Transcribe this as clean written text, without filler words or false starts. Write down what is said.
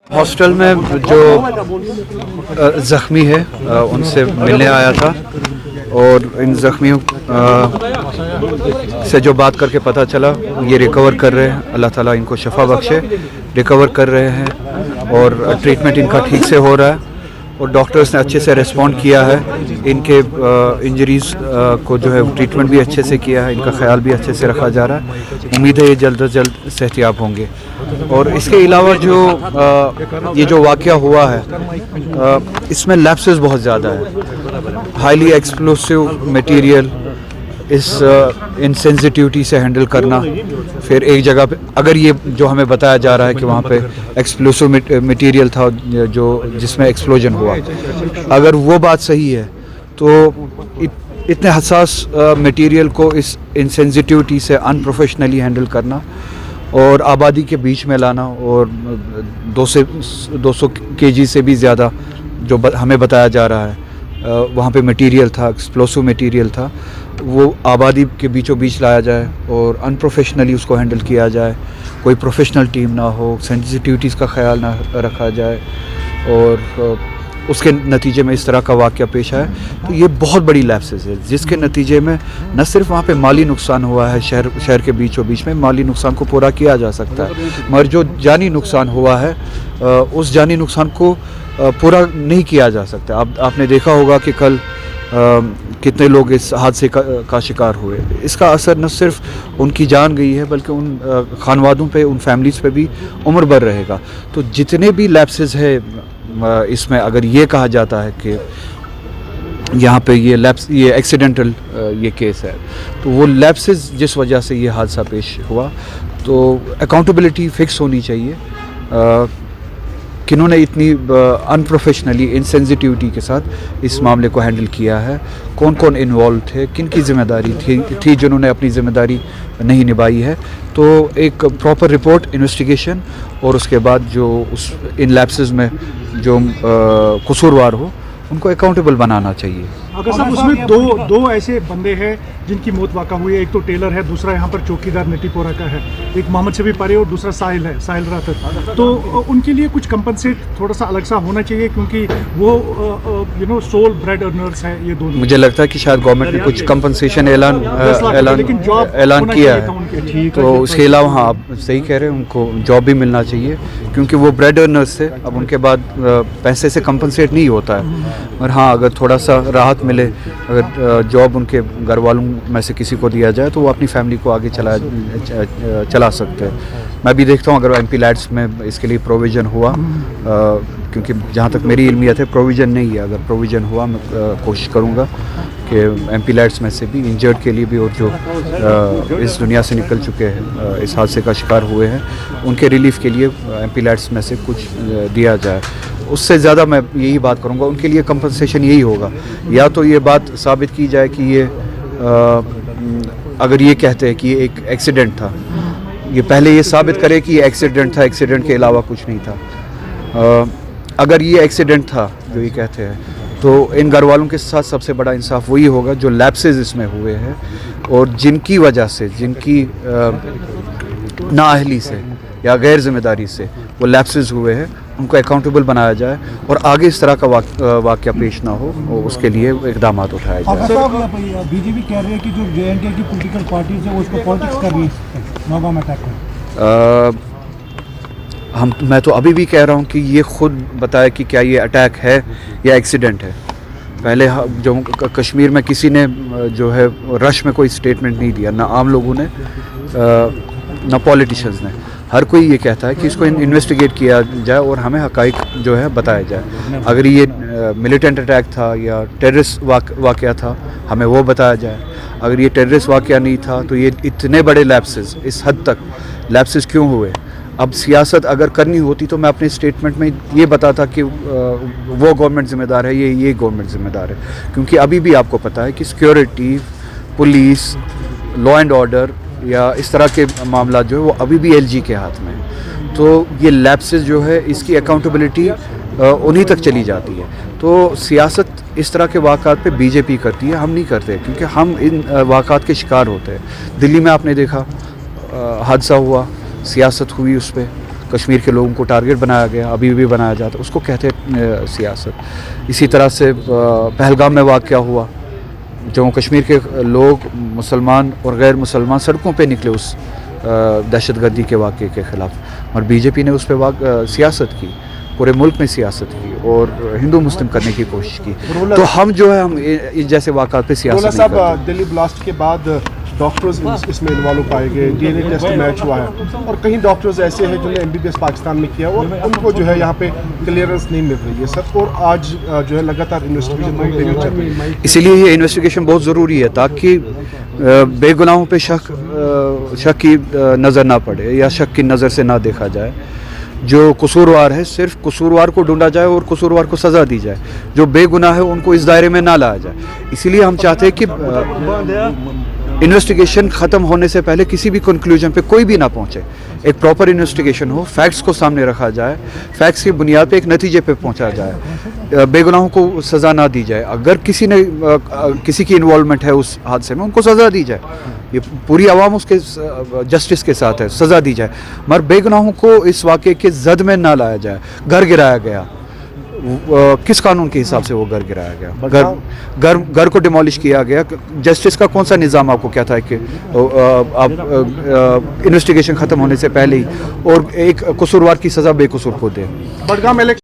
Hostel में जो ज़ख्मी है उनसे मिलने आया था और इन ज़ख्मियों से जो बात करके पता चला ये रिकवर कर रहे हैं, अल्लाह ताला इनको शफा बख्शे, रिकवर कर रहे हैं और ट्रीटमेंट इनका ठीक से हो रहा है और डॉक्टर्स ने अच्छे से रिस्पॉन्ड किया है। इनके इंजरीज़ को जो है ट्रीटमेंट भी अच्छे से किया है, इनका ख्याल भी अच्छे से रखा जा रहा है। उम्मीद है ये जल्द अज जल्द सेहतियाब होंगे। और इसके अलावा जो ये जो वाक़या हुआ है इसमें लैप्सेस बहुत ज़्यादा है। हाईली एक्सप्लोसिव मटेरियल इस इनसेंसिटिविटी से हैंडल करना, फिर एक जगह पे अगर ये जो हमें बताया जा रहा है कि वहाँ पे एक्सप्लोसिव मटेरियल था जो जिसमें एक्सप्लोजन हुआ, अगर वो बात सही है तो इतने हसास मटेरियल को इस इनसेंसिटिविटी से अनप्रोफेशनली हैंडल करना और आबादी के बीच में लाना और 200 केजी से भी ज़्यादा जो हमें बताया जा रहा है वहाँ पे मटेरियल था, एक्सप्लोसिव मटेरियल था, वो आबादी के बीचों बीच लाया जाए और अनप्रोफेशनली उसको हैंडल किया जाए, कोई प्रोफेशनल टीम ना हो, सेंसिटिविटीज़ का ख्याल ना रखा जाए और उसके नतीजे में इस तरह का वाक़या पेश आया, तो ये बहुत बड़ी लैप्सेस है जिसके नतीजे में न सिर्फ वहाँ पे माली नुकसान हुआ है, शहर के बीचों बीच में माली नुकसान को पूरा किया जा सकता है, मगर जो जानी नुकसान हुआ है उस जानी नुकसान को पूरा नहीं किया जा सकता। आपने देखा होगा कि कल कितने लोग इस हादसे का शिकार हुए। इसका असर न सिर्फ उनकी जान गई है बल्कि उन खानवादों पे, उन फैमिलीज़ पे भी उम्र भर रहेगा। तो जितने भी लैप्सेस है इसमें अगर ये कहा जाता है कि यहाँ पे ये एक्सीडेंटल ये केस है, तो वो लैप्सेस जिस वजह से ये हादसा पेश हुआ, तो अकाउंटेबिलिटी फिक्स होनी चाहिए। किन्होंने इतनी अनप्रोफेशनली इनसेंसिटिविटी के साथ इस मामले को हैंडल किया है, कौन कौन इन्वॉल्व थे, किन की ज़िम्मेदारी थी जिन्होंने अपनी ज़िम्मेदारी नहीं निभाई है। तो एक प्रॉपर रिपोर्ट, इन्वेस्टिगेशन और उसके बाद जो इन लैप्सेस में जो कसूरवार हो उनको अकाउंटेबल बनाना चाहिए। अगर साहब उसमें दो ऐसे बंदे हैं जिनकी मौत वाक़ा हुई है, एक तो टेलर है, दूसरा यहाँ पर चौकीदार नेटीपोरा का है, एक मोहम्मद शबीर पारे और दूसरा साहिल है, साहिल रातर। तो उनके लिए कुछ कंपनसेट थोड़ा सा अलग सा होना चाहिए क्योंकि वो सोल ब्रेड अर्नर्स हैं ये दोनों। मुझे लगता है कि शायद गवर्नमेंट ने कुछ कंपनसेशन ऐलान किया है, तो उसके अलावा हाँ आप सही कह रहे हैं, उनको जॉब भी मिलना चाहिए क्योंकि वो ब्रेड अर्नर्स थे। अब उनके बाद पैसे से कंपनसेट नहीं होता है, और हाँ अगर थोड़ा सा राहत मिले, अगर जॉब उनके घर वालों में से किसी को दिया जाए तो वो अपनी फैमिली को आगे चला सकते हैं। मैं भी देखता हूँ अगर एमपी लैड्स में इसके लिए प्रोविज़न हुआ, क्योंकि जहाँ तक मेरी इल्मियत है प्रोविज़न नहीं है, अगर प्रोविज़न हुआ मैं कोशिश करूँगा कि एमपी लैड्स में से भी इंजर्ड के लिए भी और जो इस दुनिया से निकल चुके हैं, इस हादसे का शिकार हुए हैं, उनके रिलीफ़ के लिए एमपी लैड्स में से कुछ दिया जाए। उससे ज़्यादा मैं यही बात करूँगा, उनके लिए कंपनसेशन यही होगा, या तो ये बात साबित की जाए कि ये अगर ये कहते हैं कि ये एक एक्सीडेंट था, ये पहले ये साबित करे कि ये एक्सीडेंट था, एक्सीडेंट के अलावा कुछ नहीं था। अगर ये एक्सीडेंट था जो ये कहते हैं, तो इन घर वालों के साथ सबसे बड़ा इंसाफ वही होगा जो लैप्सेस इसमें हुए हैं और जिनकी वजह से, जिनकी नाअहली से या गैर जिम्मेदारी से वो लैप्सेस हुए हैं, उनको अकाउंटेबल बनाया जाए और आगे इस तरह का वाक़या पेश ना हो, उसके लिए इक़दाम उठाए जाए। बीजेपी कह रही है कि जो JNK की पॉलिटिकल पार्टीज है वो उसको पॉलिटिक्स कर रही है नौगाम अटैक कर। मैं तो अभी भी कह रहा हूँ कि ये खुद बताए कि क्या ये अटैक है या एक्सीडेंट है। पहले जो कश्मीर में किसी ने जो है रश में कोई स्टेटमेंट नहीं दिया, ना आम लोगों ने ना पॉलिटिशियंस ने। हर कोई ये कहता है कि इसको इन्वेस्टिगेट किया जाए और हमें हक़ाइक़ जो है बताया जाए। अगर ये मिलिटेंट अटैक था या टेररिस्ट वाक़या था, हमें वो बताया जाए। अगर ये टेररिस्ट वाक़या नहीं था तो ये इतने बड़े लैप्सेस, इस हद तक लैप्सेस क्यों हुए। अब सियासत अगर करनी होती तो मैं अपने स्टेटमेंट में ये बताता कि वो गवर्नमेंट ज़िम्मेदार है, ये गवर्नमेंट ज़िम्मेदार है, क्योंकि अभी भी आपको पता है कि security, police, law and order या इस तरह के मामला जो है वो अभी भी LG के हाथ में है। तो ये लैप्सेस जो है इसकी अकाउंटेबिलिटी उन्हीं तक चली जाती है। तो सियासत इस तरह के वाक़ात पे बीजेपी करती है, हम नहीं करते, क्योंकि हम इन वाक़ात के शिकार होते हैं। दिल्ली में आपने देखा हादसा हुआ, सियासत हुई उस पर, کشمیر کے لوگوں کو ٹارگٹ بنایا گیا، ابھی بھی بنایا جاتا ہے، اس کو کہتے ہیں سیاست۔ اسی طرح سے پہلگام میں واقعہ ہوا، جموں کشمیر کے لوگ مسلمان اور غیر مسلمان سڑکوں پہ نکلے اس دہشت گردی کے واقعے کے خلاف، اور بی جے پی نے اس پہ سیاست کی، پورے ملک میں سیاست کی اور ہندو مسلم کرنے کی کوشش کی۔ تو ہم جو ہے ہم اس جیسے واقعات پہ سیاست نہیں کرتے۔ صاحب، دلی بلاسٹ کے بعد ڈاکٹرز اس میں انوالو پائے گئے، D N A test match ہوا ہے، اور کئی ڈاکٹرز ایسے ہیں جنہوں نے M B B S Pakistan میں کیا اور ان کو جو ہے یہاں پہ کلیئرنس نہیں مل رہی ہے سر، اور آج جو ہے لگاتار انویسٹیگیشن چل رہی ہے۔ اسی لیے یہ انویسٹیگیشن بہت ضروری ہے تاکہ بے گناہوں پہ شک کی نظر نہ پڑے یا شک کی نظر سے نہ دیکھا جائے۔ جو قصوروار ہے صرف قصوروار کو ڈھونڈا جائے اور قصوروار کو سزا دی جائے، جو بے گناہ ہے ان کو اس دائرے میں نہ لایا جائے۔ اسی لیے ہم چاہتے ہیں کہ انویسٹیگیشن ختم ہونے سے پہلے کسی بھی کنکلوژن پہ کوئی بھی نہ پہنچے، ایک پراپر انویسٹیگیشن ہو، فیکٹس کو سامنے رکھا جائے، فیکٹس کی بنیاد پہ ایک نتیجے پہ پہنچا جائے، بے گناہوں کو سزا نہ دی جائے۔ اگر کسی کی انوالومنٹ ہے اس حادثے میں ان کو سزا دی جائے، یہ پوری عوام اس کے جسٹس کے ساتھ ہے، سزا دی جائے، مگر بے گناہوں کو اس واقعے کے زد میں نہ لایا جائے۔ گھر گرایا گیا، کس قانون کے حساب سے وہ گھر گرایا گیا؟ گھر کو ڈیمولش کیا گیا، جسٹس کا کون سا نظام آپ کو کہتا ہے کہ آپ انویسٹیگیشن ختم ہونے سے پہلے ہی اور ایک قصوروار کی سزا بے قصور کو دیں؟ بڈگام